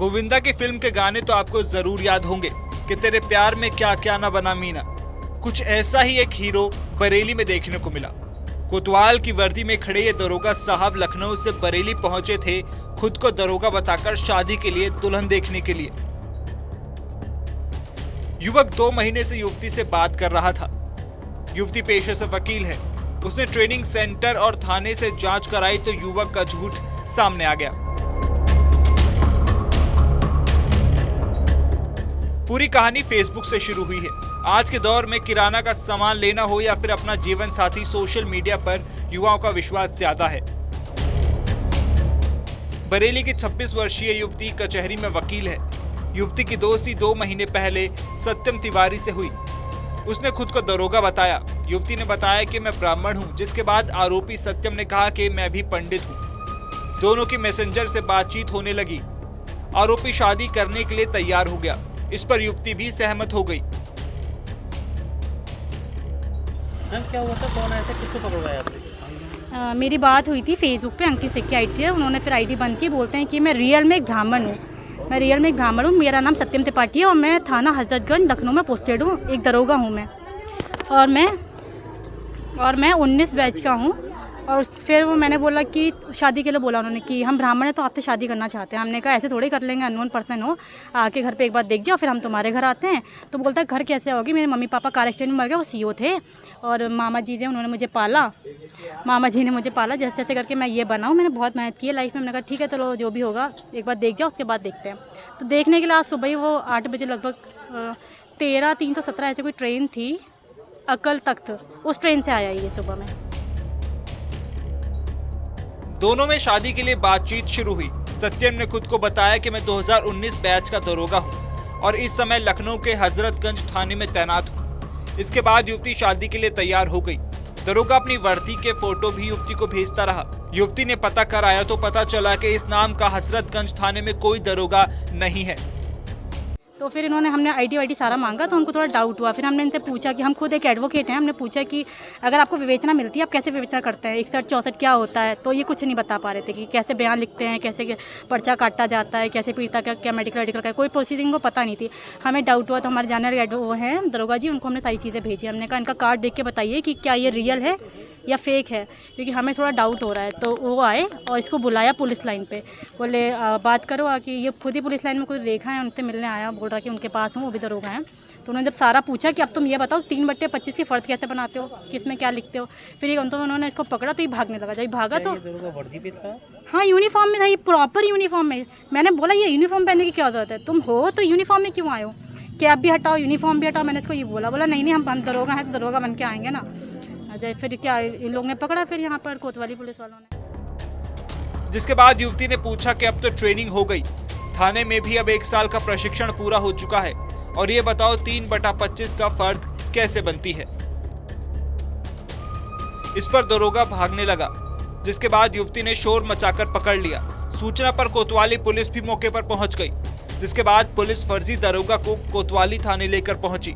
गोविंदा की फिल्म के गाने तो आपको जरूर याद होंगे कि तेरे प्यार में क्या क्या ना बना मीना। कुछ ऐसा ही एक हीरो बरेली में देखने को मिला। कोतवाल की वर्दी में खड़े ये दरोगा साहब लखनऊ से बरेली पहुंचे थे, खुद को दरोगा बताकर शादी के लिए दुल्हन देखने के लिए। युवक 2 महीने से युवती से बात कर रहा था। युवती पेशे से वकील है। उसने ट्रेनिंग सेंटर और थाने से जांच कराई तो युवक का झूठ सामने आ गया। पूरी कहानी फेसबुक से शुरू हुई है। आज के दौर में किराना का सामान लेना हो या फिर अपना जीवन साथी, सोशल मीडिया पर युवाओं का विश्वास ज्यादा है। बरेली की 26 वर्षीय युवती कचहरी में वकील है। युवती की दोस्ती 2 महीने पहले सत्यम तिवारी से हुई। उसने खुद को दरोगा बताया। युवती ने बताया कि मैं ब्राह्मण हूं, जिसके बाद आरोपी सत्यम ने कहा कि मैं भी पंडित हूं। दोनों की मैसेंजर से बातचीत होने लगी। आरोपी शादी करने के लिए तैयार हो गया। इस पर युवती भी सहमत हो गई। क्या हुआ था, कौन आया था, किसको पकड़वाया आपने? मेरी बात हुई थी फेसबुक पे अंकित सिक्की आईडी से। उन्होंने फिर आईडी बंद की। बोलते हैं कि मैं रियल में एक ब्राह्मण हूँ। मेरा नाम सत्यम त्रिपाठी है और मैं थाना हजरतगंज लखनऊ में पोस्टेड हूँ। एक दरोगा हूँ मैं, और मैं 19 बैच का हूँ। और फिर वो मैंने बोला कि शादी के लिए बोला उन्होंने कि हम ब्राह्मण हैं तो आपसे शादी करना चाहते हैं। हमने कहा ऐसे थोड़ी कर लेंगे, अननोन पर्सन हो, आके घर पे एक बार देख जाओ, फिर हम तुम्हारे घर आते हैं। तो बोलता है घर कैसे होगी, मेरे मम्मी पापा कार एक्सीडेंट में मर गए, वो सीओ थे, और मामा जी थे, उन्होंने मुझे पाला। मामा जी ने मुझे पाला, जैसे जैसे करके मैं ये बनाऊँ। मैंने बहुत मेहनत की है लाइफ में। मैंने कहा ठीक है चलो जो भी होगा एक बार देख जाओ, उसके बाद देखते हैं। तो देखने के लिए आज सुबह ही वो 8 बजे लगभग 13-317 ऐसे कोई ट्रेन थी अकल तख्त, उस ट्रेन से आया ये सुबह में। दोनों में शादी के लिए बातचीत शुरू हुई। सत्यम ने खुद को बताया कि मैं 2019 बैच का दरोगा हूं और इस समय लखनऊ के हजरतगंज थाने में तैनात हूं। इसके बाद युवती शादी के लिए तैयार हो गई। दरोगा अपनी वर्दी के फोटो भी युवती को भेजता रहा। युवती ने पता कराया तो पता चला कि इस नाम का हजरतगंज थाने में कोई दरोगा नहीं है। तो फिर हमने आईडी सारा मांगा तो उनको थोड़ा डाउट हुआ। फिर हमने इनसे पूछा कि हम खुद एक एडवोकेट हैं। हमने पूछा कि अगर आपको विवेचना मिलती है आप कैसे विवेचना करते हैं, 61-64 क्या होता है। तो ये कुछ नहीं बता पा रहे थे कि कैसे बयान लिखते हैं, कैसे पर्चा काटा जाता है, कैसे पीड़िता का क्या मेडिकल का, कोई प्रोसीडिंग को पता नहीं थी। हमें डाउट हुआ तो हमारे जानने वो हैं दरोगा जी, उनको हमने सारी चीज़ें भेजी। हमने कहा इनका कार्ड देख के बताइए कि क्या ये रियल है या फेक है, क्योंकि हमें थोड़ा डाउट हो रहा है। तो वो आए और इसको बुलाया पुलिस लाइन पे। बोले बात करो कि ये खुद ही पुलिस लाइन में कोई देखा है, उनसे मिलने आया, बोल रहा कि उनके पास हूँ, वो भी दरोगा हैं। तो उन्होंने जब सारा पूछा कि अब तुम ये बताओ 3/25 की फ़र्द कैसे बनाते हो, किसमें क्या लिखते हो। फिर ये उन्होंने इसको पकड़ा तो ये भागने लगा। जब भागा तो वर्दी पे था? हाँ यूनिफॉर्म में था, ये प्रॉपर यूनिफॉर्म में। मैंने बोला ये यूनिफॉर्म पहनने की क्या जरूरत है, तुम हो तो यूनिफॉर्म में क्यों आए हो, कैब भी हटाओ, यूनिफॉर्म भी हटाओ। मैंने इसको ये बोला नहीं हम दरोगा हैं तो दरोगा बन के आएंगे ना। फिर क्या इन लोगों ने पकड़ा फिर यहाँ पर कोतवाली पुलिस वालों ने। जिसके बाद युवती ने पूछा कि अब तो ट्रेनिंग हो गई, थाने में भी अब 1 साल का प्रशिक्षण पूरा हो चुका है, और ये बताओ 3/25 का फर्द कैसे बनती है। इस पर दरोगा भागने लगा, जिसके बाद युवती ने शोर मचाकर पकड़ लिया। सूचना पर कोतवाली पुलिस भी मौके पर पहुंच गई, जिसके बाद पुलिस फर्जी दरोगा को कोतवाली थाने लेकर पहुंची।